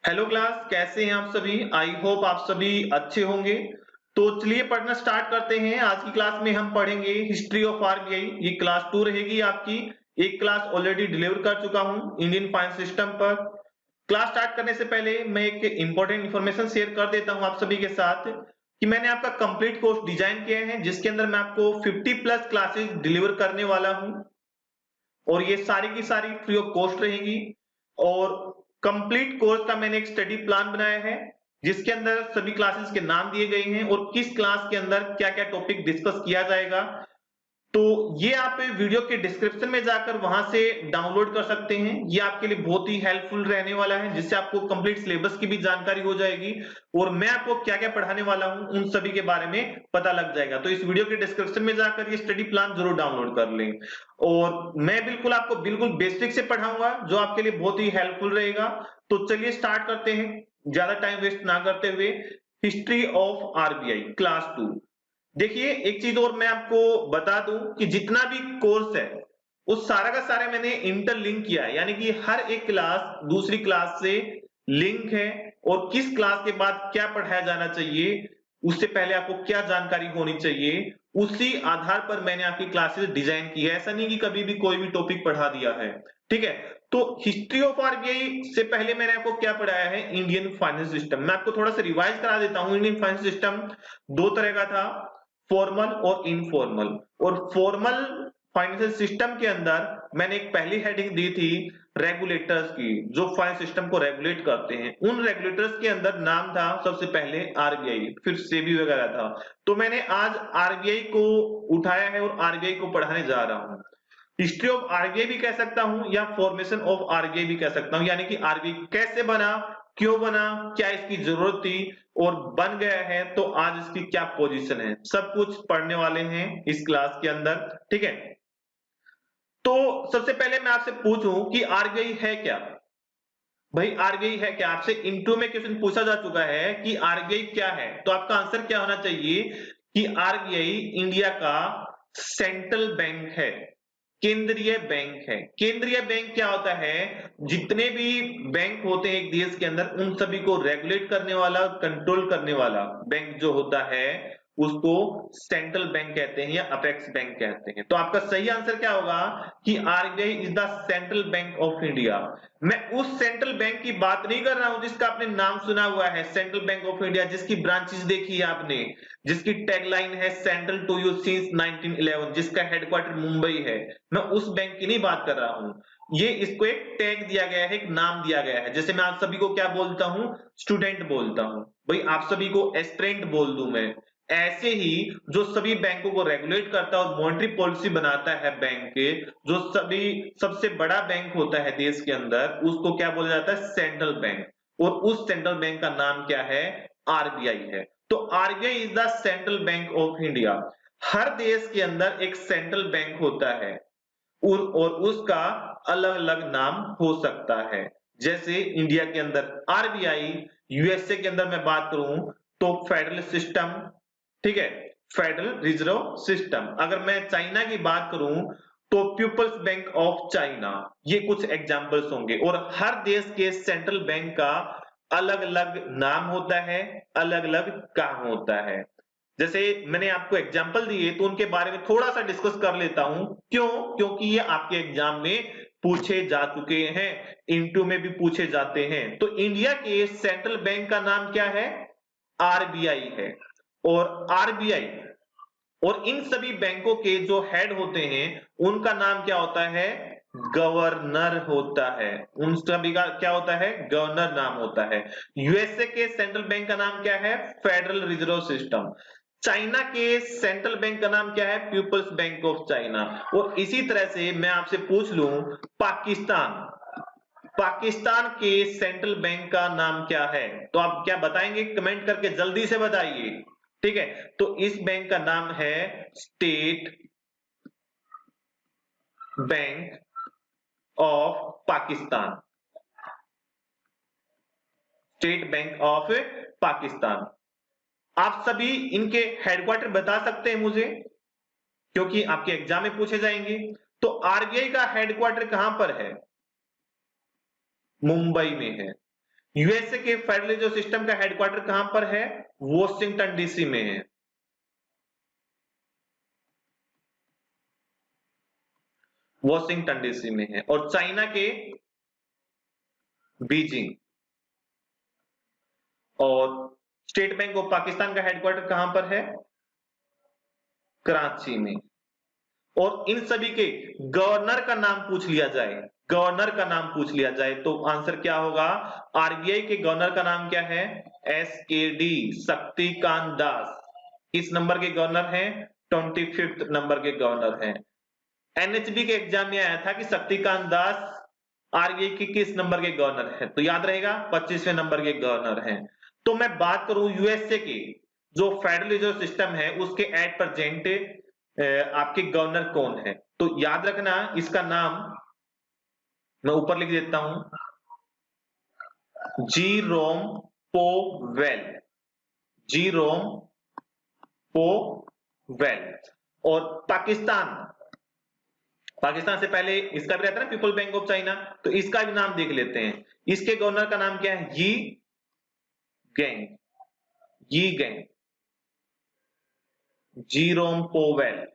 Hello class, कैसे हैं आप सभी। आई होप आप सभी अच्छे होंगे। तो चलिए पढ़ना स्टार्ट करते हैं। आज की क्लास में हम पढ़ेंगे हिस्ट्री ऑफ आरबीआई। ये क्लास 2 रहेगी आपकी। एक क्लास ऑलरेडी डिलीवर कर चुका हूं इंडियन फाइनेंस सिस्टम पर। क्लास स्टार्ट करने से पहले मैं एक इंपॉर्टेंट इंफॉर्मेशन शेयर कर देता हूं आप सभी के साथ कि मैंने आपका कंप्लीट कोर्स डिजाइन किया है, जिसके अंदर मैं आपको 50 प्लस क्लासेस डिलीवर करने वाला हूं और ये सारी की सारी फ्री ऑफ कॉस्ट रहेगी। और कंप्लीट कोर्स का मैंने एक स्टडी प्लान बनाया है, जिसके अंदर सभी क्लासेस के नाम दिए गए हैं और किस क्लास के अंदर क्या क्या टॉपिक डिस्कस किया जाएगा। तो ये आप वीडियो के डिस्क्रिप्शन में जाकर वहां से डाउनलोड कर सकते हैं। ये आपके लिए बहुत ही हेल्पफुल रहने वाला है, जिससे आपको कंप्लीट सिलेबस की भी जानकारी हो जाएगी और मैं आपको क्या क्या पढ़ाने वाला हूं उन सभी के बारे में पता लग जाएगा। तो इस वीडियो के डिस्क्रिप्शन में जाकर ये स्टडी प्लान जरूर डाउनलोड कर लें। और मैं बिल्कुल आपको बिल्कुल बेसिक से पढ़ाऊंगा, जो आपके लिए बहुत ही हेल्पफुल रहेगा। तो चलिए स्टार्ट करते हैं, ज्यादा टाइम वेस्ट ना करते हुए। History of RBI class 2। देखिए, एक चीज और मैं आपको बता दूं कि जितना भी कोर्स है उस सारा का सारा मैंने इंटरलिंक किया है, यानी कि हर एक क्लास दूसरी क्लास से लिंक है और किस क्लास के बाद क्या पढ़ाया जाना चाहिए, उससे पहले आपको क्या जानकारी होनी चाहिए, उसी आधार पर मैंने आपकी क्लासेस डिजाइन की है। ऐसा नहीं कि कभी भी कोई भी टॉपिक पढ़ा दिया है। ठीक है। तो हिस्ट्री ऑफ आरबीआई से पहले मैंने आपको क्या पढ़ाया है, इंडियन फाइनेंस सिस्टम। मैं आपको थोड़ा सा रिवाइज करा देता हूं। इंडियन फाइनेंस सिस्टम दो तरह का था, फॉर्मल और इनफॉर्मल। और फॉर्मल फाइनेंशियल सिस्टम के अंदर मैंने एक पहली हेडिंग दी थी रेगुलेटर्स की, जो फाइनेंस सिस्टम को रेगुलेट करते हैं। उन रेगुलेटर्स के अंदर नाम था सबसे पहले आरबीआई, फिर सेबी वगैरह था। तो मैंने आज आरबीआई को उठाया है और आरबीआई को पढ़ाने जा रहा हूं। हिस्ट्री ऑफ आरबीआई भी कह सकता हूं या फॉर्मेशन ऑफ आरबीआई भी कह सकता हूं, यानी कि आरबीआई कैसे बना, क्यों बना, क्या इसकी जरूरत थी और बन गया है तो आज इसकी क्या पोजीशन है, सब कुछ पढ़ने वाले हैं इस क्लास के अंदर। ठीक है। तो सबसे पहले मैं आपसे पूछूं कि आरबीआई है क्या। भाई आरबीआई है क्या, आपसे इंटरव्यू में क्वेश्चन पूछा जा चुका है कि आरबीआई क्या है, तो आपका आंसर क्या होना चाहिए कि आरबीआई इंडिया का सेंट्रल बैंक है, केंद्रीय बैंक है। केंद्रीय बैंक क्या होता है, जितने भी बैंक होते हैं एक देश के अंदर उन सभी को रेगुलेट करने वाला, कंट्रोल करने वाला बैंक जो होता है उसको सेंट्रल बैंक कहते हैं या अपेक्स बैंक कहते हैं। तो आपका सही आंसर क्या होगा कि RBI is the central bank of India. मैं उस सेंट्रल बैंक की बात नहीं कर रहा हूं जिसका आपने नाम सुना हुआ है, सेंट्रल बैंक ऑफ इंडिया, जिसकी ब्रांचेस देखी है आपने, जिसकी टैगलाइन है सेंट्रल टू यू सिंस 1911, जिसका हेडक्वार्टर मुंबई है। मैं उस बैंक की नहीं बात कर रहा हूं। ये इसको एक टैग दिया गया है, एक नाम दिया गया है। जैसे मैं आप सभी को क्या बोलता हूं, स्टूडेंट बोलता हूं, भाई आप सभी को एस्पिरेंट बोल दूं मैं। ऐसे ही जो सभी बैंकों को रेगुलेट करता है और मॉनेटरी पॉलिसी बनाता है बैंक के, जो सभी सबसे बड़ा बैंक होता है देश के अंदर, उसको क्या बोला जाता है, सेंट्रल बैंक। और उस सेंट्रल बैंक का नाम क्या है, आरबीआई है। तो RBI is the central bank of India. हर देश के अंदर एक सेंट्रल बैंक होता है और उसका अलग अलग नाम हो सकता है। जैसे इंडिया के अंदर आरबीआई, यूएसए के अंदर मैं बात करूं तो फेडरल सिस्टम, ठीक है, फेडरल रिजर्व सिस्टम। अगर मैं चाइना की बात करूं तो पीपल्स बैंक ऑफ चाइना। ये कुछ एग्जांपल्स होंगे। और हर देश के सेंट्रल बैंक का अलग अलग नाम होता है, अलग अलग काम होता है। जैसे मैंने आपको एग्जांपल दिए तो उनके बारे में थोड़ा सा डिस्कस कर लेता हूं। क्यों? क्योंकि ये आपके एग्जाम में पूछे जा चुके हैं, इंटरव्यू में भी पूछे जाते हैं। तो इंडिया के सेंट्रल बैंक का नाम क्या है, आरबीआई है। और आरबीआई और इन सभी बैंकों के जो हेड होते हैं उनका नाम क्या होता है, गवर्नर होता है। उन सभी का क्या होता है, गवर्नर नाम होता है। यूएसए के सेंट्रल बैंक का नाम क्या है, फेडरल रिजर्व सिस्टम। चाइना के सेंट्रल बैंक का नाम क्या है, पीपल्स बैंक ऑफ चाइना। और इसी तरह से मैं आपसे पूछ लूं, पाकिस्तान, पाकिस्तान के सेंट्रल बैंक का नाम क्या है, तो आप क्या बताएंगे, कमेंट करके जल्दी से बताइए। ठीक है। तो इस बैंक का नाम है state Bank of Pakistan, state Bank of Pakistan. आप सभी इनके हेडक्वार्टर बता सकते हैं मुझे, क्योंकि आपके एग्जाम में पूछे जाएंगे। तो आरबीआई का हेडक्वार्टर कहां पर है, मुंबई में है। यूएसए के फेडरल रिजर्व सिस्टम का हेडक्वार्टर कहां पर है? वॉशिंगटन डीसी में है। वॉशिंगटन डीसी में है। और चाइना के बीजिंग। और स्टेट बैंक ऑफ पाकिस्तान का हेडक्वार्टर कहां पर है? कराची में। और इन सभी के गवर्नर का नाम पूछ लिया जाए, गवर्नर का नाम पूछ लिया जाए तो आंसर क्या होगा? आरबीआई के गवर्नर का नाम क्या है? एसकेडी, शक्तिकांत दास। इस नंबर के गवर्नर हैं, 25th नंबर के गवर्नर हैं। एनएचबी के एग्जाम में आया था कि शक्तिकांत दास आरबीआई के किस नंबर के गवर्नर है, तो याद रहेगा 25वें नंबर के गवर्नर हैं। तो मैं बात करूं यूएसए की जो फेडरल रिजर्व सिस्टम है उसके एट प्रेजेंट आपके गवर्नर कौन है, तो याद रखना इसका नाम मैं ऊपर लिख देता हूं, जीरोम पोवेल, जीरोम पोवेल। और पाकिस्तान, पाकिस्तान से पहले इसका भी रहता है ना पीपल बैंक ऑफ चाइना, तो इसका भी नाम देख लेते हैं। इसके गवर्नर का नाम क्या है? यी गैंग, यी गैंग, जीरोम पोवेल,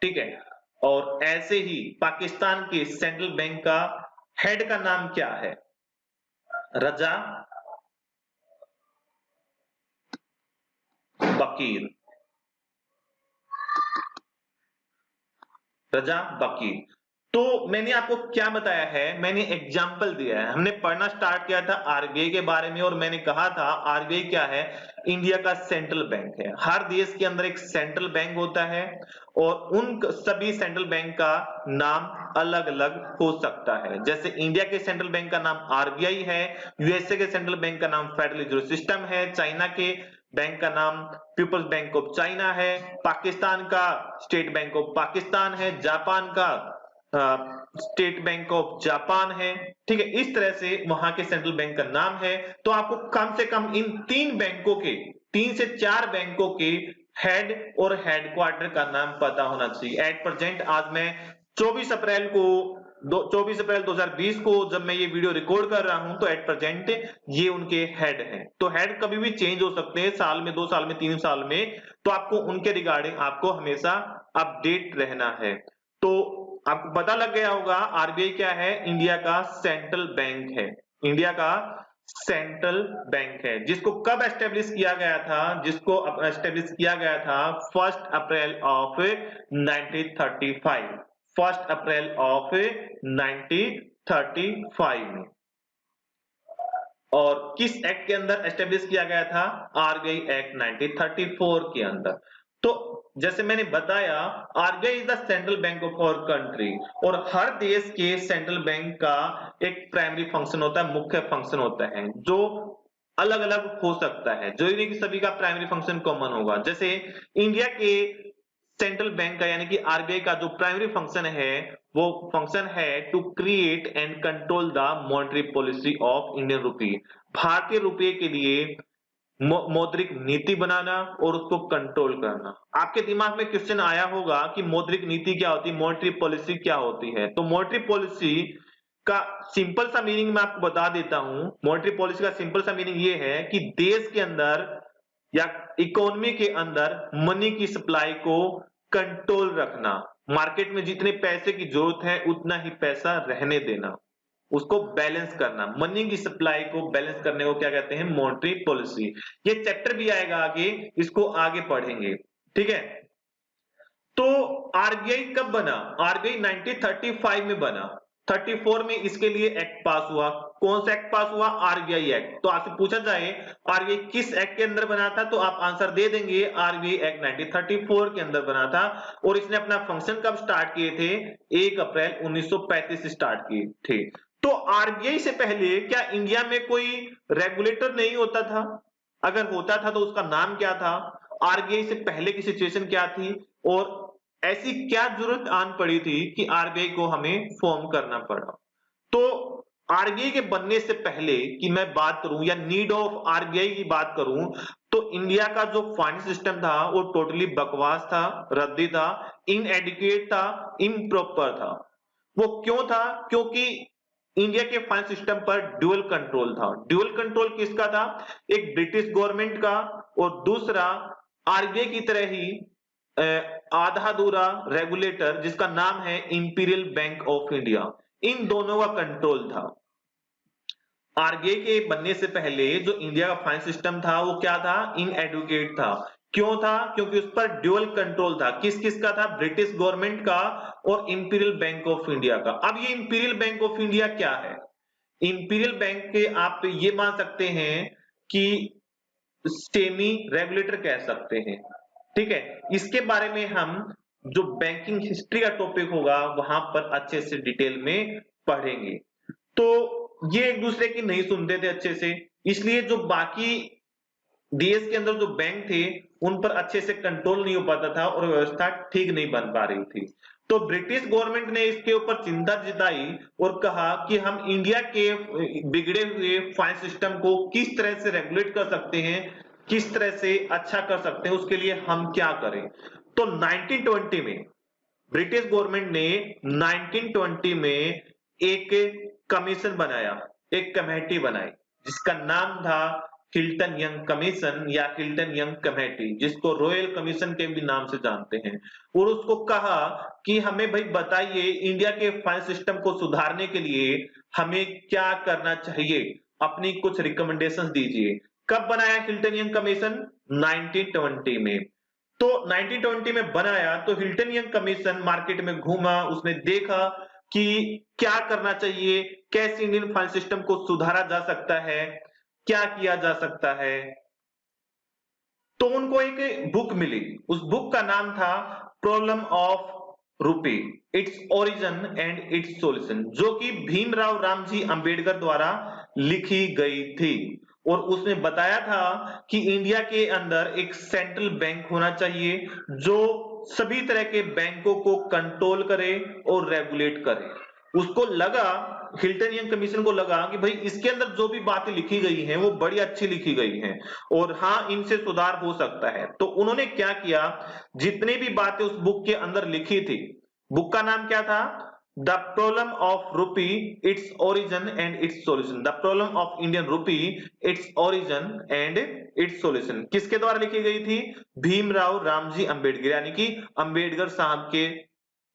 ठीक है। और ऐसे ही पाकिस्तान के सेंट्रल बैंक का हेड का नाम क्या है? रजा बकीर, रजा बकीर। तो मैंने आपको क्या बताया है, मैंने एग्जाम्पल दिया है। हमने पढ़ना स्टार्ट किया था आरबीआई के बारे में और मैंने कहा था आरबीआई क्या है? इंडिया का सेंट्रल बैंक है। हर देश के अंदर एक सेंट्रल बैंक होता है और उन सभी सेंट्रल बैंक का नाम अलग अलग हो सकता है। जैसे इंडिया के सेंट्रल बैंक का नाम आरबीआई है, यूएसए के सेंट्रल बैंक का नाम फेडरल रिजर्व सिस्टम है, चाइना के बैंक का नाम पीपल्स बैंक ऑफ चाइना है, पाकिस्तान का स्टेट बैंक ऑफ पाकिस्तान है, जापान का स्टेट बैंक ऑफ जापान है, ठीक है। इस तरह से वहां के सेंट्रल बैंक का नाम है। तो आपको कम से कम इन 3 बैंकों के, 3 से 4 बैंकों के हेड और हेडक्वार्टर का नाम पता होना चाहिए। एट प्रेजेंट आज मैं 24 अप्रैल 2020 को जब मैं ये वीडियो रिकॉर्ड कर रहा हूं तो एट प्रेजेंट ये उनके हेड हैं। तो हेड कभी भी चेंज हो सकते हैं, साल में, 2 साल में, 3 साल में, तो आपको उनके रिगार्डिंग आपको हमेशा अपडेट रहना है। तो आपको पता लग गया होगा आरबीआई क्या है? इंडिया का सेंट्रल बैंक है, इंडिया का सेंट्रल बैंक है, जिसको कब एस्टेब्लिश किया गया था? जिसको एस्टेब्लिश किया गया था 1 अप्रैल ऑफ 1935, 1 अप्रैल ऑफ 1935 में। और किस एक्ट के अंदर एस्टेब्लिश किया गया था? आरबीआई एक्ट 1934 के अंदर। तो जैसे मैंने बताया RBI is the central bank of our country और हर देश के सेंट्रल बैंक का एक प्राइमरी फंक्शन होता है, मुख्य फंक्शन होता है जो अलग अलग हो सकता है, जो नहीं कि सभी का प्राइमरी फंक्शन कॉमन होगा। जैसे इंडिया के सेंट्रल बैंक का यानी कि आरबीआई का जो प्राइमरी फंक्शन है वो फंक्शन है to create and control the monetary policy of Indian rupee, भारतीय रुपये के लिए मौद्रिक नीति बनाना और उसको कंट्रोल करना। आपके दिमाग में क्वेश्चन आया होगा कि मौद्रिक नीति क्या होती है, मॉनेटरी पॉलिसी क्या होती है? तो मॉनेटरी पॉलिसी का सिंपल सा मीनिंग मैं आपको बता देता हूं। मॉनेटरी पॉलिसी का सिंपल सा मीनिंग ये है कि देश के अंदर या इकोनॉमी के अंदर मनी की सप्लाई को कंट्रोल रखना, मार्केट में जितने पैसे की जरूरत है उतना ही पैसा रहने देना, उसको बैलेंस करना। मनी की सप्लाई को बैलेंस करने को क्या कहते हैं? Monetary policy. ये चैप्टर भी आएगा आगे, इसको आगे पढ़ेंगे, ठीक है। तो आरबीआई कब बना? आरबीआई 1935 में बना। 34 में इसके लिए एक्ट पास हुआ। कौन सा एक्ट पास हुआ? RBI act. तो आपसे पूछा जाए आरबीआई किस एक्ट के अंदर बना था तो आप आंसर दे देंगे आरबीआई एक्ट 1934 के अंदर बना था। और इसने अपना फंक्शन कब स्टार्ट किए थे? 1 अप्रैल 1935 से स्टार्ट किए थे। तो आरबीआई से पहले क्या इंडिया में कोई रेगुलेटर नहीं होता था? अगर होता था तो उसका नाम क्या था? आरबीआई से पहले की सिचुएशन क्या थी और ऐसी क्या जरूरत आन पड़ी थी कि आरबीआई को हमें फॉर्म करना पड़ा? तो आरबीआई के बनने से पहले की मैं बात करूं या नीड ऑफ आरबीआई की बात करूं तो इंडिया का जो फाइनेंस सिस्टम था वो टोटली बकवास था, रद्दी था, इनएडिक्वेट था, इम्प्रॉपर था। वो क्यों था? क्योंकि इंडिया के फाइनेंस सिस्टम पर ड्यूअल कंट्रोल था। ड्यूअल कंट्रोल किसका था? एक ब्रिटिश गवर्नमेंट का और दूसरा आरबीआई की तरह ही आधा अधूरा रेगुलेटर जिसका नाम है इंपीरियल बैंक ऑफ इंडिया। इन दोनों का कंट्रोल था। आरबीआई के बनने से पहले जो इंडिया का फाइनेंस सिस्टम था वो क्या था? इनएडुकेट था। क्यों था? क्योंकि उस पर ड्यूअल कंट्रोल था। किस किस का था? ब्रिटिश गवर्नमेंट का और इंपीरियल बैंक ऑफ इंडिया का। अब ये इंपीरियल बैंक ऑफ इंडिया क्या है? इंपीरियल बैंक के आप ये मान सकते हैं कि सेमी रेगुलेटर कह सकते हैं। ठीक है, इसके बारे में हम जो बैंकिंग हिस्ट्री का टॉपिक होगा वहां पर अच्छे से डिटेल में पढ़ेंगे। तो ये एक दूसरे की नहीं सुनते थे अच्छे से, इसलिए जो बाकी देश के अंदर जो बैंक थे उन पर अच्छे से कंट्रोल नहीं हो पाता था और व्यवस्था ठीक नहीं बन पा रही थी। तो ब्रिटिश गवर्नमेंट ने इसके ऊपर चिंता जताई और कहा कि हम इंडिया के बिगड़े हुए फाइनेंस सिस्टम को किस तरह से रेगुलेट कर सकते हैं, किस तरह से अच्छा कर सकते हैं, उसके लिए हम क्या करें। तो 1920 में ब्रिटिश गवर्नमेंट ने 1920 में एक कमीशन बनाया, एक कमेटी बनाई जिसका नाम था हिल्टन यंग कमीशन या हिल्टन यंग कमेटी, जिसको रॉयल कमीशन के भी नाम से जानते हैं। और उसको कहा कि हमें भाई बताइए इंडिया के फाइनेंस सिस्टम को सुधारने के लिए हमें क्या करना चाहिए, अपनी कुछ रिकमेंडेशंस दीजिए। कब बनाया हिल्टन यंग कमीशन? 1920 में। तो 1920 में बनाया तो हिल्टन यंग कमीशन मार्केट में घूमा, उसने देखा कि क्या करना चाहिए, कैसे इंडियन फाइनेंस सिस्टम को सुधारा जा सकता है, क्या किया जा सकता है। तो उनको एक बुक मिली, उस बुक का नाम था प्रॉब्लम ऑफ रूपी, its origin and it's solution, जो कि भीमराव रामजी अंबेडकर द्वारा लिखी गई थी। और उसने बताया था कि इंडिया के अंदर एक सेंट्रल बैंक होना चाहिए जो सभी तरह के बैंकों को कंट्रोल करे और रेगुलेट करे। उसको लगा, हिल्टन यंग कमीशन को लगा कि भाई इसके अंदर जो भी बातें लिखी गई हैं वो बड़ी अच्छी लिखी गई हैं और हाँ इनसे सुधार हो सकता है। तो उन्होंने क्या किया, जितनी भी बातें उस बुक के अंदर लिखी थी, बुक का नाम क्या था? द प्रॉब्लम ऑफ रूपी, its origin and it's solution. The problem of Indian rupee, its origin and it's solution किसके द्वारा लिखी गई थी? भीमराव रामजी अंबेडकर, यानी कि अंबेडकर साहब के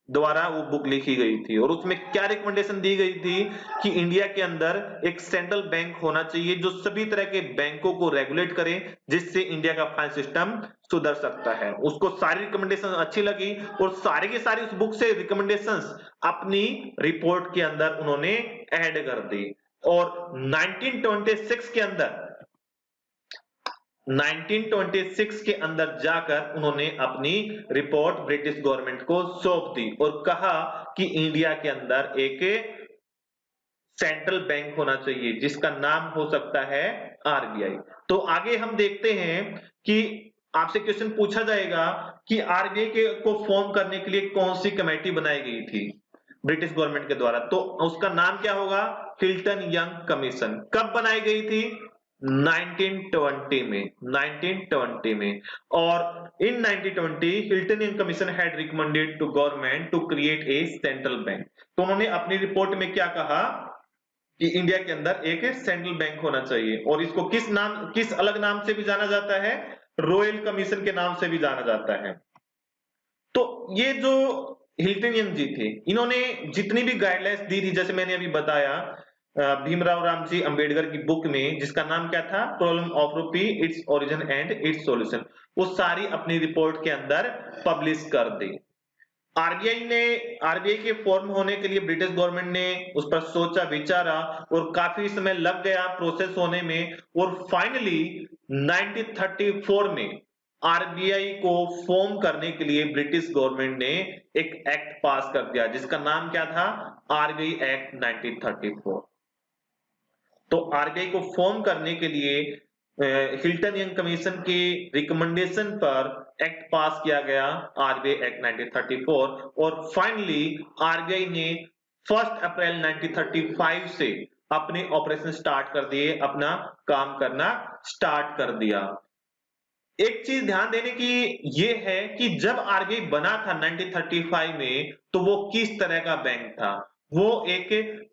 द्वारा वो बुक लिखी गई थी। और उसमें क्या रिकमेंडेशन दी गई थी कि इंडिया के अंदर एक सेंट्रल बैंक होना चाहिए जो सभी तरह के बैंकों को रेगुलेट करे, जिससे इंडिया का फाइनेंस सिस्टम सुधर सकता है। उसको सारी रिकमेंडेशन अच्छी लगी और सारे के सारे उस बुक से रिकमेंडेशंस अपनी रिपोर्ट के अंदर उन्होंने ऐड कर दी। और 1926 के अंदर 1926 के अंदर जाकर उन्होंने अपनी रिपोर्ट ब्रिटिश गवर्नमेंट को सौंप दी और कहा कि इंडिया के अंदर एक सेंट्रल बैंक होना चाहिए जिसका नाम हो सकता है आरबीआई। तो आगे हम देखते हैं कि आपसे क्वेश्चन पूछा जाएगा कि आरबीआई के को फॉर्म करने के लिए कौन सी कमेटी बनाई गई थी ब्रिटिश गवर्नमेंट के द्वारा? तो उसका नाम क्या होगा? Hilton Young commission. कब बनाई गई थी? 1920 में, 1920 में। और इन 1920 Hilton Young commission had recommended to government to create a central bank. तो उन्होंने अपनी रिपोर्ट में क्या कहा कि इंडिया के अंदर एक सेंट्रल बैंक होना चाहिए और इसको किस अलग नाम से भी जाना जाता है? रॉयल कमीशन के नाम से भी जाना जाता है। तो ये जो हिल्टन यंग जी थे, इन्होंने जितनी भी गाइडलाइंस दी थी, जैसे मैंने अभी बताया, भीमराव रामजी अंबेडकर की बुक में जिसका नाम क्या था? प्रॉब्लम ऑफ रूपी, its origin and it's solution, वो सारी अपनी रिपोर्ट के अंदर पब्लिश कर दी। आरबीआई के फॉर्म होने के लिए ब्रिटिश गवर्नमेंट ने उस पर सोचा विचारा और काफी समय लग गया प्रोसेस होने में। और फाइनली 1934 में आरबीआई को फॉर्म करने के लिए ब्रिटिश गवर्नमेंट ने एक एक्ट पास कर दिया जिसका नाम क्या था? RBI act 1934। तो आरबीआई को फॉर्म करने के लिए हिल्टन यंग कमीशन की रिकमेंडेशन पर एक्ट पास किया गया, आरबीआई एक्ट 1934। और फाइनली आरबीआई ने 1 अप्रैल 1935 से अपने ऑपरेशन स्टार्ट कर दिए, अपना काम करना स्टार्ट कर दिया। एक चीज ध्यान देने की ये है कि जब आरबीआई बना था 1935 में, तो वो किस तरह का बैंक था? वो एक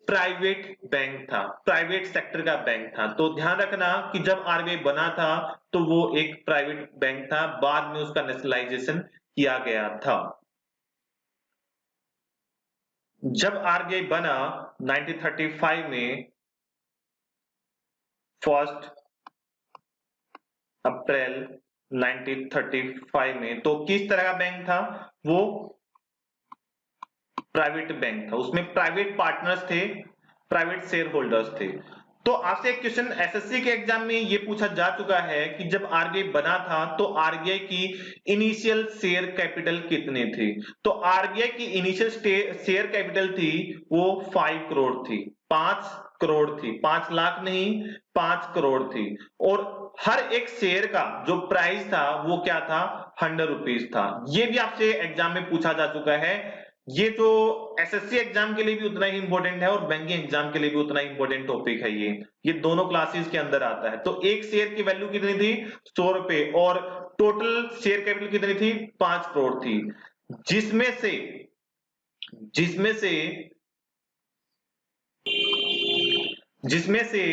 प्राइवेट बैंक था, प्राइवेट सेक्टर का बैंक था। तो ध्यान रखना कि जब आरबीआई बना था तो वो एक प्राइवेट बैंक था, बाद में उसका नेशनलाइजेशन किया गया था। जब आरबीआई बना 1935 में, 1 अप्रैल 1935 में, तो किस तरह का बैंक था वो? प्राइवेट बैंक था, उसमें प्राइवेट पार्टनर्स थे, प्राइवेट शेयर होल्डर्स थे। तो आपसे एक क्वेश्चन एसएससी के एग्जाम में ये पूछा जा चुका है कि जब आरबीआई बना था तो आरबीआई की इनिशियल शेयर कैपिटल कितने थे? तो आरबीआई की इनिशियल शेयर कैपिटल थी वो 5 करोड़ थी, 5 करोड़ थी, 5 लाख नहीं, 5 करोड़ थी। और हर एक शेयर का जो प्राइस था वो क्या था? 100 रुपीज था। ये भी आपसे एग्जाम में पूछा जा चुका है। ये तो एसएससी एग्जाम के लिए भी उतना ही इंपॉर्टेंट है और बैंकिंग एग्जाम के लिए भी उतना ही इंपॉर्टेंट टॉपिक है ये दोनों क्लासेस के अंदर आता है। तो एक शेयर की वैल्यू कितनी थी? 100 रुपए, और टोटल शेयर कैपिटल कितनी थी? 5 करोड़ थी, जिसमें से जिसमें से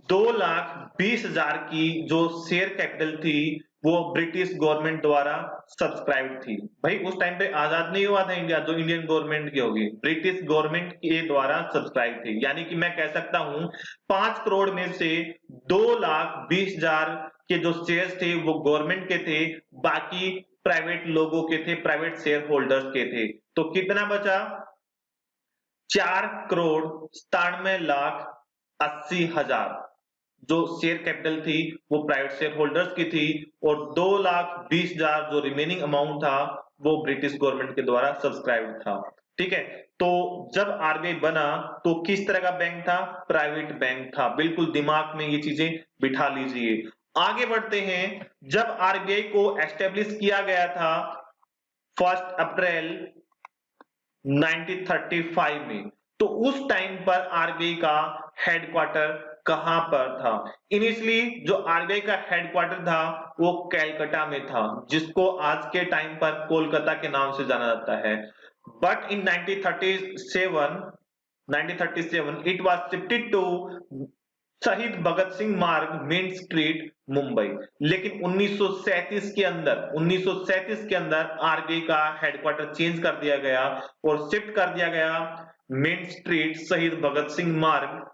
2,20,000 की जो शेयर कैपिटल थी वो ब्रिटिश गवर्नमेंट द्वारा सब्सक्राइब थी। भाई उस टाइम पे आजाद नहीं हुआ था इंडिया, जो इंडियन गवर्नमेंट की होगी, ब्रिटिश गवर्नमेंट के द्वारा सब्सक्राइब थी। यानी कि मैं कह सकता हूं 5 करोड़ में से 2,20,000 के जो शेयर्स थे वो गवर्नमेंट के थे, बाकी प्राइवेट लोगों के थे, प्राइवेट शेयर होल्डर्स के थे। तो कितना बचा? 4,97,80,000 जो शेयर कैपिटल थी वो प्राइवेट शेयर होल्डर्स की थी, और 2,20,000 जो रिमेनिंग अमाउंट था वो ब्रिटिश गवर्नमेंट के द्वारा सब्सक्राइब था। ठीक है, तो जब आरबीआई बना तो किस तरह का बैंक था? प्राइवेट बैंक था। बिल्कुल दिमाग में ये चीजें बिठा लीजिए। आगे बढ़ते हैं। जब आरबीआई को एस्टेब्लिश किया गया था 1 अप्रैल 1935 में, तो उस टाइम पर आरबीआई का हेडक्वार्टर कहां पर था? इनिशियली जो आरबीआई का हेडक्वार्टर था वो कैलकाटा में था, जिसको आज के टाइम पर कोलकाता के नाम से जाना जाता है। But in 1937 it was shifted to Shaheed Bhagat Singh मार्ग, मेन स्ट्रीट, मुंबई। लेकिन 1937 के अंदर आरबीआई का हेडक्वार्टर चेंज कर दिया गया और शिफ्ट कर दिया गया मेन स्ट्रीट, शहीद भगत सिंह मार्ग,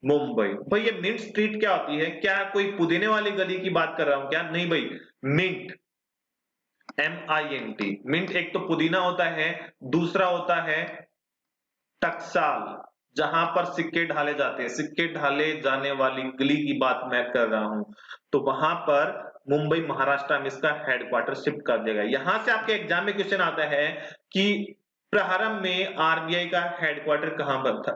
मुंबई। भाई ये मिंट स्ट्रीट क्या होती है? क्या कोई पुदीने वाली गली की बात कर रहा हूं क्या? नहीं भाई, मिंट, MINT। मिंट एक तो पुदीना होता है, दूसरा होता है टकसाल, जहां पर सिक्के ढाले जाते हैं, सिक्के ढाले जाने वाली गली की बात मैं कर रहा हूं। तो वहां पर मुंबई महाराष्ट्र में इसका हेडक्वार्टर शिफ्ट कर दिया गया। यहां से आपके एग्जाम में क्वेश्चन आता है कि प्रारंभ में आरबीआई का हेडक्वार्टर कहां पर था?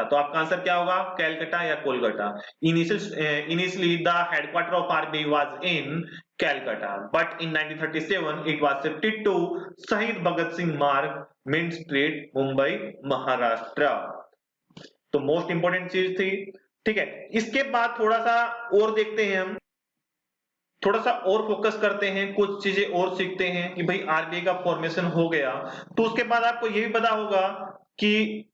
तो आपका आंसर क्या होगा? कैलकाटा या Kolkata? Initially the headquarter of RBI was in Calcutta, but in 1937 it was shifted to शहीद भगत सिंह मार्ग, मिंट स्ट्रीट, मुंबई, महाराष्ट्र। तो मोस्ट इंपोर्टेंट चीज थी। ठीक है, इसके बाद थोड़ा सा और देखते हैं, हम थोड़ा सा और फोकस करते हैं, कुछ चीजें और सीखते हैं कि भाई आरबीआई का फॉर्मेशन हो गया, तो उसके बाद आपको ये भी पता होगा कि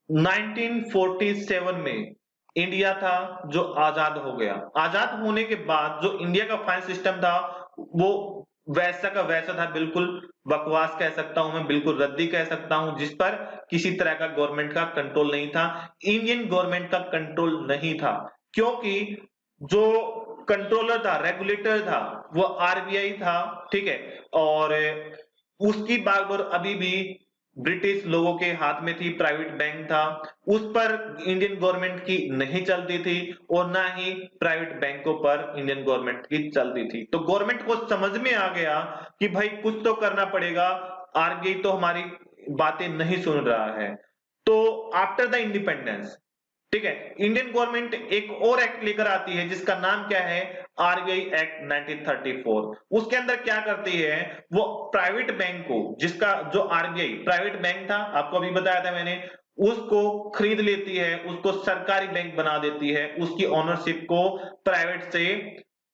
1947 में इंडिया था जो आजाद हो गया। आजाद होने के बाद जो इंडिया का फाइनेंस सिस्टम था वो वैसा का वैसा था, बिल्कुल बकवास कह सकता हूं मैं, बिल्कुल रद्दी कह सकता हूं, जिस पर किसी तरह का गवर्नमेंट का कंट्रोल नहीं था। इंडियन गवर्नमेंट का कंट्रोल नहीं था, क्योंकि जो कंट्रोलर था, रेगुलेटर था, वो आरबीआई था। ठीक है, और उसकी बागडोर अभी भी ब्रिटिश लोगों के हाथ में थी, प्राइवेट बैंक था, उस पर इंडियन गवर्नमेंट की नहीं चलती थी, और ना ही प्राइवेट बैंकों पर इंडियन गवर्नमेंट की चलती थी। तो गवर्नमेंट को समझ में आ गया कि भाई कुछ तो करना पड़ेगा, आरबीआई तो हमारी बातें नहीं सुन रहा है। तो आफ्टर द इंडिपेंडेंस, ठीक है, इंडियन गवर्नमेंट एक और एक्ट लेकर आती है जिसका नाम क्या है? RBI act 1934। उसके अंदर क्या करती है? वो प्राइवेट बैंक को, जिसका जो आरबीआई प्राइवेट बैंक था, आपको अभी बताया था मैंने, उसको खरीद लेती है, उसको सरकारी बैंक बना देती है, उसकी ओनरशिप को प्राइवेट से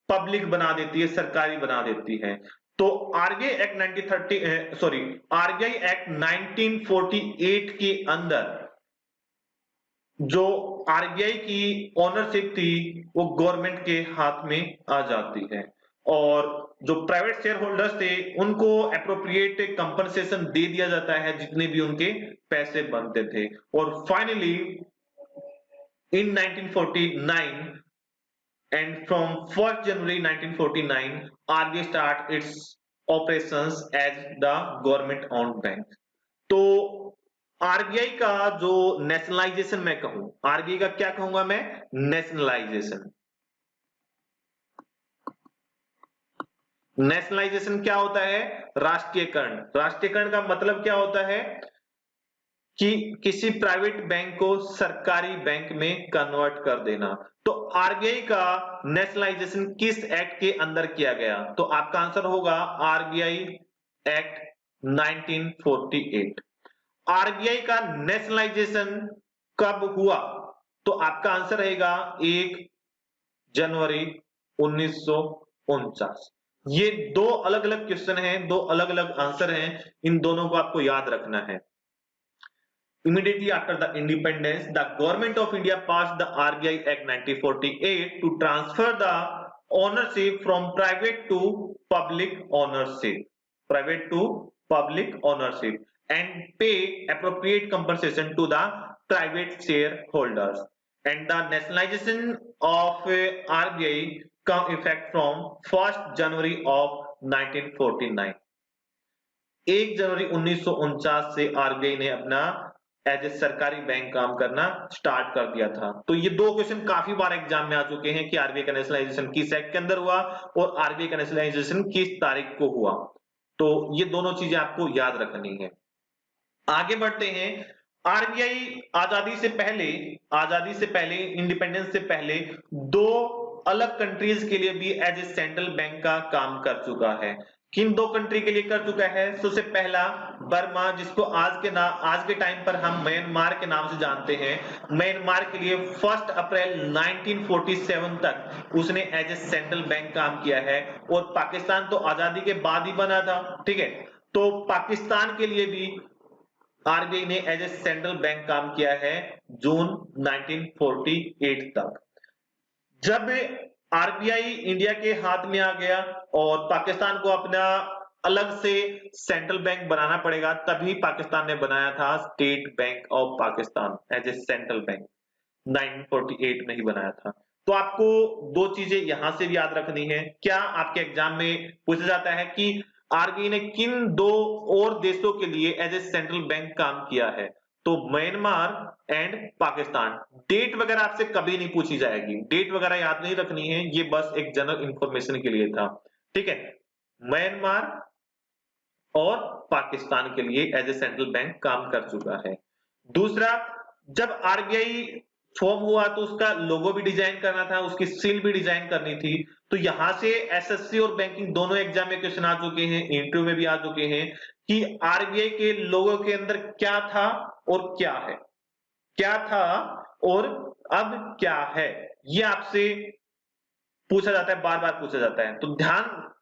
पब्लिक बना देती है, सरकारी बना देती है। तो आरबीआई एक्ट 1948 के अंदर जो आरबीआई की ओनरशिप थी वो गवर्नमेंट के हाथ में आ जाती है और जो प्राइवेट शेयर होल्डर्स थे उनको एप्रोप्रिएट कंपनसेशन दे दिया जाता है जितने भी उनके पैसे बनते थे। और finally in 1949 and from 1st January 1949 RBI start its operations as the government owned bank। तो आरबीआई का जो नेशनलाइजेशन मैं कहूं, आरबीआई का क्या कहूंगा मैं, नेशनलाइजेशन। नेशनलाइजेशन क्या होता है, राष्ट्रीयकरण। राष्ट्रीयकरण का मतलब क्या होता है कि किसी प्राइवेट बैंक को सरकारी बैंक में कन्वर्ट कर देना। तो आरबीआई का नेशनलाइजेशन किस एक्ट के अंदर किया गया, तो आपका आंसर होगा आरबीआई एक्ट 1948। आरबीआई का नेशनलाइजेशन कब हुआ, तो आपका आंसर रहेगा 1 जनवरी 1949। ये दो अलग अलग क्वेश्चन हैं, दो अलग अलग आंसर हैं, इन दोनों को आपको याद रखना है। Immediately after the independence, the government of India passed the RBI Act 1948 to transfer the ownership from private to public ownership, and pay appropriate compensation to the private shareholders. And the nationalization of RBI come effect from 1st January of 1949। 1 जनवरी 1949 से RBI ने अपना as a सरकारी bank काम करना start कर दिया था। तो ये दो क्वेश्चन काफी बार एग्जाम में आ चुके हैं कि आरबीआई का नेशनलाइजेशन किस एक्ट के अंदर हुआ और आरबीआई का नेशनलाइजेशन किस तारीख को हुआ। तो ये दोनों चीजें आपको याद रखनी है। आगे बढ़ते हैं। आरबीआई आजादी से पहले इंडिपेंडेंस से पहले दो अलग कंट्रीज के लिए भी एज ए सेंट्रल बैंक का काम कर चुका है। किन दो कंट्री के लिए कर चुका है, सबसे पहला बर्मा, जिसको आज के टाइम पर हम म्यांमार के नाम से जानते हैं। म्यांमार के लिए 1 अप्रैल 1947 तक उसने एज ए सेंट्रल बैंक काम किया है। और पाकिस्तान तो आजादी के बाद ही बना था, ठीक है। तो पाकिस्तान के लिए भी आरबीआई ने एज ए सेंट्रल बैंक काम किया है जून 1948 तक। जब आरबीआई इंडिया के हाथ में आ गया और पाकिस्तान को अपना अलग से सेंट्रल बैंक बनाना पड़ेगा, तभी पाकिस्तान ने बनाया था State Bank of Pakistan as a central bank. 1948 में ही बनाया था। तो आपको दो चीजें यहां से भी याद रखनी है। क्या आपके एग्जाम में पूछा जाता है कि आरबीआई ने किन दो और देशों के लिए एज ए सेंट्रल बैंक काम किया है, तो म्यांमार एंड पाकिस्तान। डेट वगैरह आपसे कभी नहीं पूछी जाएगी, डेट वगैरह याद नहीं रखनी है, ये बस एक जनरल इंफॉर्मेशन के लिए था, ठीक है। म्यांमार और पाकिस्तान के लिए एज ए सेंट्रल बैंक काम कर चुका है। दूसरा, जब आरबीआई फॉर्म हुआ तो उसका लोगो भी डिजाइन करना था, उसकी सील भी डिजाइन करनी थी। तो यहां से एसएससी और बैंकिंग दोनों एग्जाम में क्वेश्चन आ चुके हैं, इंटरव्यू में भी आ चुके हैं कि आरबीआई के लोगो के अंदर क्या था और क्या है, क्या था और अब क्या है, ये आपसे पूछा जाता है, बार बार पूछा जाता है। तो ध्यान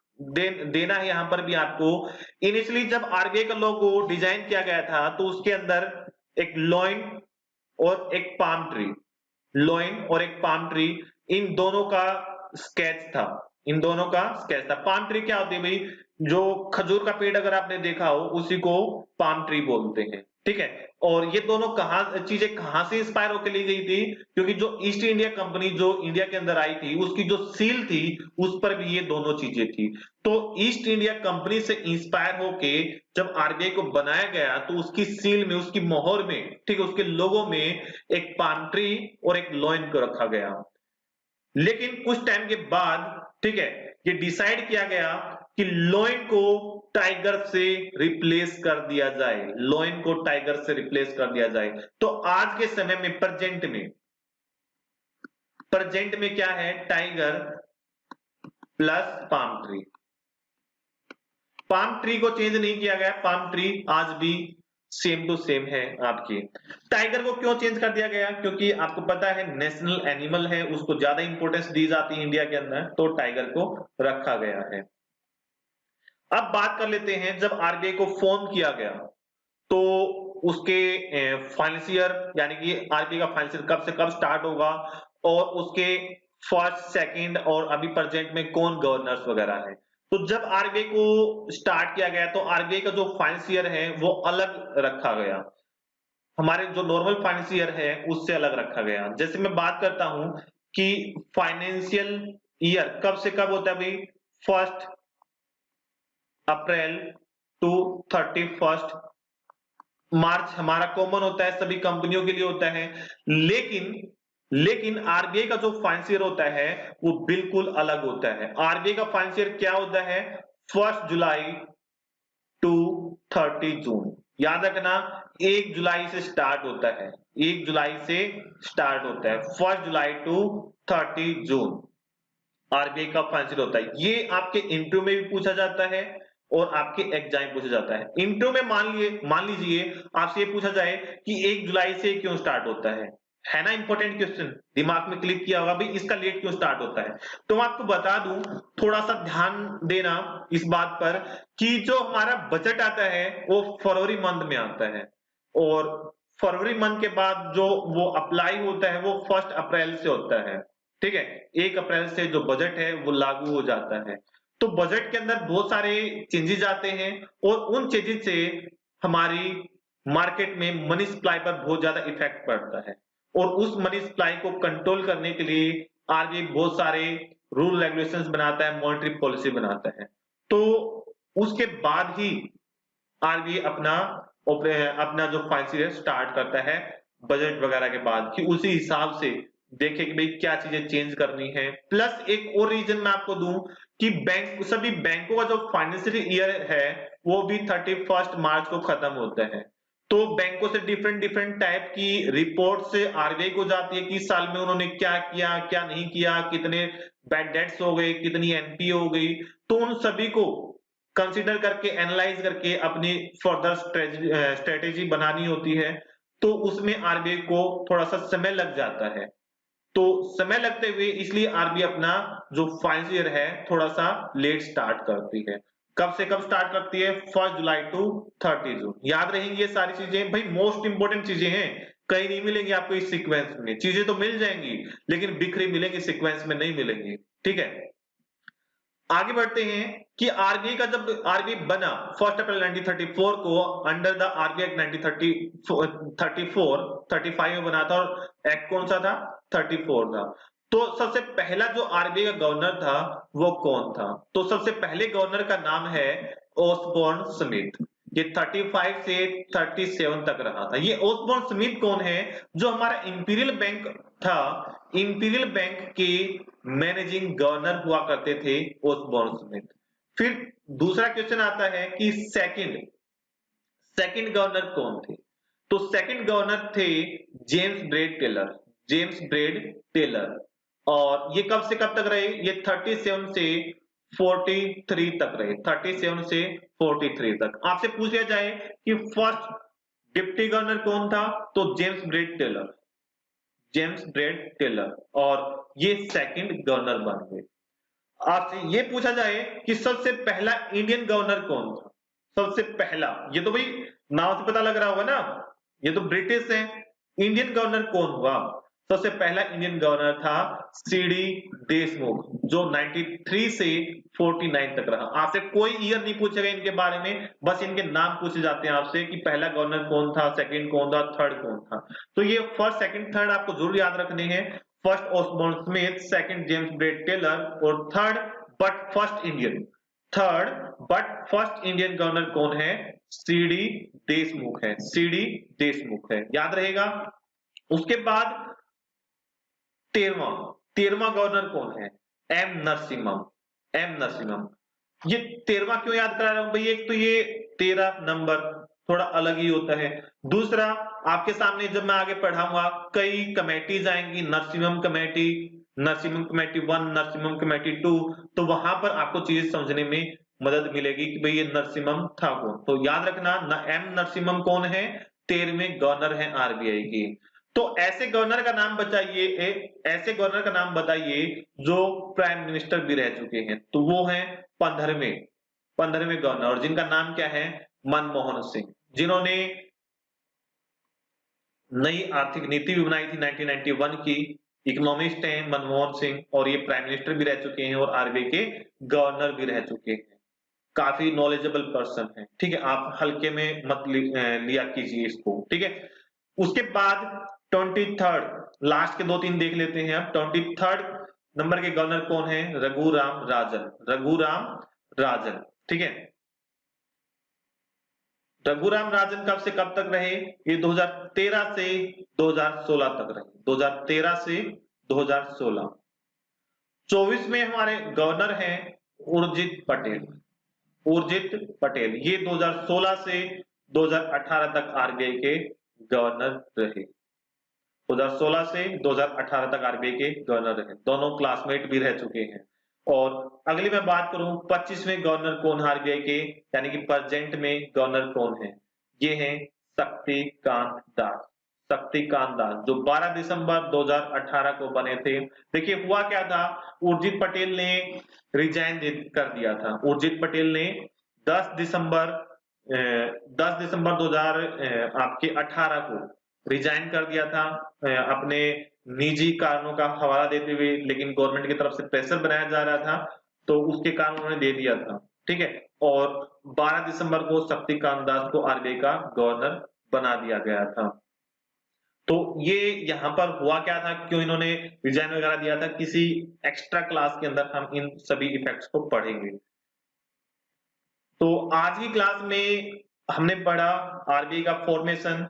देना है यहां पर भी आपको। इनिशियली जब आरबीआई का लोगो डिजाइन किया गया था तो उसके अंदर एक लॉइन और एक पाम ट्री, इन दोनों का स्केच था, पाम ट्री क्या होती है भाई, जो खजूर का पेड़ अगर आपने देखा हो उसी को पाम ट्री बोलते हैं, ठीक है। और ये दोनों चीजें कहां से इंस्पायर होकर ली गई थी, क्योंकि जो ईस्ट इंडिया कंपनी जो इंडिया के अंदर आई थी उसकी जो सील थी उस पर भी ये दोनों चीजें थी। तो ईस्ट इंडिया कंपनी से इंस्पायर होके जब आरबीआई को बनाया गया तो उसकी सील में, उसकी मोहर में, ठीक है, उसके लोगो में एक पाम ट्री और एक लॉइन को रखा गया। लेकिन कुछ टाइम के बाद, ठीक है, ये डिसाइड किया गया कि लॉइन को टाइगर से रिप्लेस कर दिया जाए। तो आज के समय में प्रेजेंट में क्या है, टाइगर प्लस पाम ट्री को चेंज नहीं किया गया, पाम ट्री आज भी सेम टू सेम है आपकी। टाइगर को क्यों चेंज कर दिया गया, क्योंकि आपको पता है नेशनल एनिमल है, उसको ज्यादा इंपॉर्टेंस दी जाती है इंडिया के अंदर, तो टाइगर को रखा गया है। अब बात कर लेते हैं, जब आरबीआई को फॉर्म किया गया तो उसके फाइनेंशियर यानी कि आरबीआई का फाइनेंशियर कब से कब स्टार्ट होगा, और उसके फर्स्ट सेकंड और अभी प्रेजेंट में कौन गवर्नर्स वगैरह है। तो जब आरबीआई को स्टार्ट किया गया तो आरबीआई का जो फाइनेंशियर है वो अलग रखा गया, हमारे जो नॉर्मल फाइनेंशियर है उससे अलग रखा गया। जैसे मैं बात करता हूं कि फाइनेंशियल ईयर कब से कब होता है भाई, 1 अप्रैल टू 31 मार्च हमारा कॉमन होता है, सभी कंपनियों के लिए होता है। लेकिन लेकिन आरबीआई का जो फाइनेंशियर होता है वो बिल्कुल अलग होता है। आरबीआई का फाइनेंशियर क्या होता है, 1 जुलाई टू 30 जून। याद रखना, 1 जुलाई से स्टार्ट होता है, 1 जुलाई से स्टार्ट होता है, 1 जुलाई टू 30 जून आरबीआई का फाइनेंशियल होता है। ये आपके इंटरव्यू में भी पूछा जाता है और आपके एग्जाम में पूछा जाता है। इंटरव्यू में मान लीजिए आपसे ये पूछा जाए कि 1 जुलाई से क्यों स्टार्ट होता है ना, इंपॉर्टेंट क्वेश्चन दिमाग में क्लिक किया होगा भाई, इसका लेट क्यों स्टार्ट होता है। तो मैं आपको बता दूं, थोड़ा सा ध्यान देना इस बात पर कि जो हमारा बजट आता है वो फरवरी मंथ में आता है, और फरवरी मंथ के बाद जो वो अप्लाई होता है वो 1 अप्रैल से होता है। ठीक है, 1 अप्रैल से जो बजट है वो लागू हो जाता है। तो बजट के अंदर बहुत सारे चेंजेस आते हैं और उन चेंजेस से हमारी मार्केट में मनी सप्लाई पर बहुत ज्यादा इफेक्ट पड़ता है, और उस मनी सप्लाई को कंट्रोल करने के लिए आरबीआई बहुत सारे रूल रेगुलेशंस बनाता है, मॉनेटरी पॉलिसी बनाता है। तो उसके बाद ही आरबीआई अपना जो फाइनेंशियल स्टार्ट करता है बजट वगैरह के बाद, कि उसी हिसाब से देखे कि भाई क्या चीजें चेंज करनी है। प्लस एक और रीजन मैं आपको दूं कि सभी बैंकों का जो फाइनेंशियल ईयर है वो भी 31 मार्च को खत्म होता है। तो बैंकों से डिफरेंट डिफरेंट टाइप की रिपोर्ट से आरबीआई को जाती है कि इस साल में उन्होंने क्या किया क्या नहीं किया, कितने बैड डेट्स हो गए, कितनी एनपीए हो गई। तो उन सभी को कंसीडर करके एनालाइज करके अपनी फर्दर स्ट्रेटेजी बनानी होती है। तो उसमें आरबीआई को थोड़ा सा समय लग जाता है। तो समय लगते हुए इसलिए आरबीआई अपना जो फाइनेंस ईयर है थोड़ा सा लेट स्टार्ट करती है। कब से कब स्टार्ट करती है, 1 जुलाई टू 30 जून। याद रहेंगी ये सारी चीजें भाई, मोस्ट इंपोर्टेंट चीजें हैं, कहीं नहीं मिलेंगी आपको इस सीक्वेंस में। चीजें तो मिल जाएंगी लेकिन बिखरी मिलेंगी, सीक्वेंस में नहीं मिलेंगी। ठीक है, आगे बढ़ते हैं कि आरबीआई का जब आरबीआई बना 1 अप्रैल 1934 को अंडर द आरबीआई एक्ट 1934 में बना था, और एक्ट कौन सा था, 34 था। तो सबसे पहला जो आरबीआई का गवर्नर था वो कौन था, तो सबसे पहले गवर्नर का नाम है ओसबोर्न स्मिथ। ये 35 से 37 तक रहा था। ये ओसबोर्न स्मिथ कौन है, जो हमारा इंपीरियल बैंक था, इंपीरियल बैंक के मैनेजिंग गवर्नर हुआ करते थे ओसबोर्न स्मिथ। फिर दूसरा क्वेश्चन आता है कि सेकंड गवर्नर कौन थे, तो सेकंड गवर्नर थे James Braid Taylor, James Braid Taylor. और ये कब से कब तक रहे, ये 37 से 43 तक रहे, 37 से 43 तक। आपसे पूछ लिया जाए कि फर्स्ट डिप्टी गवर्नर कौन था, तो James Braid Taylor, James Braid Taylor, और ये सेकंड गवर्नर बन गए। आपसे ये पूछा जाए कि सबसे पहला इंडियन गवर्नर कौन था, सबसे पहला, ये तो भाई नाम से पता लग रहा होगा ना, ये तो ब्रिटिश है। इंडियन गवर्नर कौन हुआ, सबसे पहला इंडियन गवर्नर था सीडी देशमुख, जो 93 से 49 तक रहा। आपसे कोई ईयर नहीं पूछेगा इनके बारे में, बस इनके नाम पूछे जाते हैं आपसे कि पहला गवर्नर कौन था, सेकंड कौन था, थर्ड कौन था। तो ये फर्स्ट सेकंड थर्ड आपको जरूर याद रखने हैं। First Osborne Smith, second James Braid Taylor, और third but first Indian governor कौन है, सीडी देशमुख है, सीडी देशमुख है, याद रहेगा। उसके बाद 13वां गवर्नर कौन है, एम नरसिम्हम, एम नरसिम्हम। ये 13वां क्यों याद करा रहा हूं भाई, एक तो ये 13 नंबर थोड़ा अलग ही होता है। दूसरा, आपके सामने जब मैं आगे पढ़ाऊंगा कई कमेटीज आएंगी, Narasimham committee, Narasimham committee 1, Narasimham committee 2, तो वहां पर आपको चीज समझने में मदद मिलेगी कि भाई ये नरसिम्हम था कौन। तो याद रखना एम नरसिम्हम कौन है, 13वें गवर्नर है आरबीआई की। तो ऐसे गवर्नर का नाम बताइए, ऐसे गवर्नर का नाम बताइए जो प्राइम मिनिस्टर भी रह चुके हैं, तो वो है 15वें 15वें गवर्नर, और जिनका नाम क्या है, मनमोहन सिंह, जिन्होंने नई आर्थिक नीति भी बनाई थी 1991 की। इकोनॉमिस्ट हैं मनमोहन सिंह, और ये प्राइम मिनिस्टर भी रह चुके हैं और आरबीआई के गवर्नर भी रह चुके हैं। काफी नॉलेजेबल पर्सन है, ठीक है, आप हल्के में मत लिया कीजिए इसको, ठीक है। उसके बाद 23rd, लास्ट के 2-3 देख लेते हैं अब। 23rd नंबर के गवर्नर कौन है, रघुराम राजन, रघुराम राजन, ठीक है। रघुराम राजन कब से कब तक रहे, ये 2013 से 2016 तक रहे, 2013 से 2016। 24 में हमारे गवर्नर हैं उर्जित पटेल, उर्जित पटेल, ये 2016 से 2018 तक आरबीआई के गवर्नर रहे, 2016 से 2018 तक आरबीआई के गवर्नर रहे, दोनों क्लासमेट भी रह चुके हैं। और अगली मैं बात करूं 25वें गवर्नर कौन है आरबीआई के, यानी कि प्रेजेंट में गवर्नर कौन है, ये हैं शक्तिकांत दास, शक्तिकांत दास, जो 12 दिसंबर 2018 को बने थे। देखिए हुआ क्या था, उर्जित पटेल ने रिजाइन कर दिया था, उर्जित पटेल ने 10 दिसंबर 2018 को रिजाइन कर दिया था अपने निजी कारणों का हवाला देते हुए, लेकिन गवर्नमेंट की तरफ से प्रेशर बनाया जा रहा था तो उसके कारण उन्होंने दे दिया था, ठीक है। और 12 दिसंबर को शक्तिकांत दास को आरबीआई का गवर्नर बना दिया गया था। तो ये यहाँ पर हुआ क्या था, क्यों इन्होंने रिजाइन वगैरह दिया था, किसी एक्स्ट्रा क्लास के अंदर हम इन सभी इफेक्ट्स को पढ़ेंगे। तो आज की क्लास में हमने पढ़ा आरबीआई का फॉर्मेशन।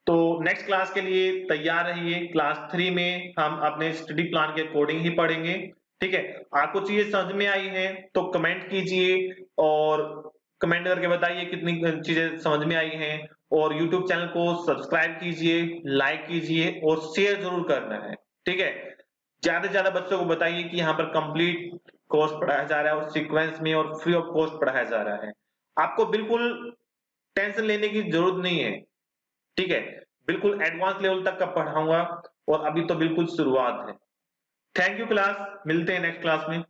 तो नेक्स्ट क्लास के लिए तैयार रहिए, क्लास 3 में हम अपने स्टडी प्लान के अकॉर्डिंग ही पढ़ेंगे, ठीक है। आपको चीजें समझ में आई हैं तो कमेंट कीजिए और कमेंट करके बताइए कितनी चीजें समझ में आई हैं, और यूट्यूब चैनल को सब्सक्राइब कीजिए, लाइक कीजिए और शेयर जरूर करना है, ठीक है। ज्यादा से ज्यादा बच्चों को बताइए कि यहाँ पर कंप्लीट कोर्स पढ़ाया जा रहा है और सीक्वेंस में और फ्री ऑफ कॉस्ट पढ़ाया जा रहा है। आपको बिल्कुल टेंशन लेने की जरूरत नहीं है, ठीक है, बिल्कुल एडवांस लेवल तक का पढ़ाऊंगा और अभी तो बिल्कुल शुरुआत है। थैंक यू क्लास, मिलते हैं नेक्स्ट क्लास में।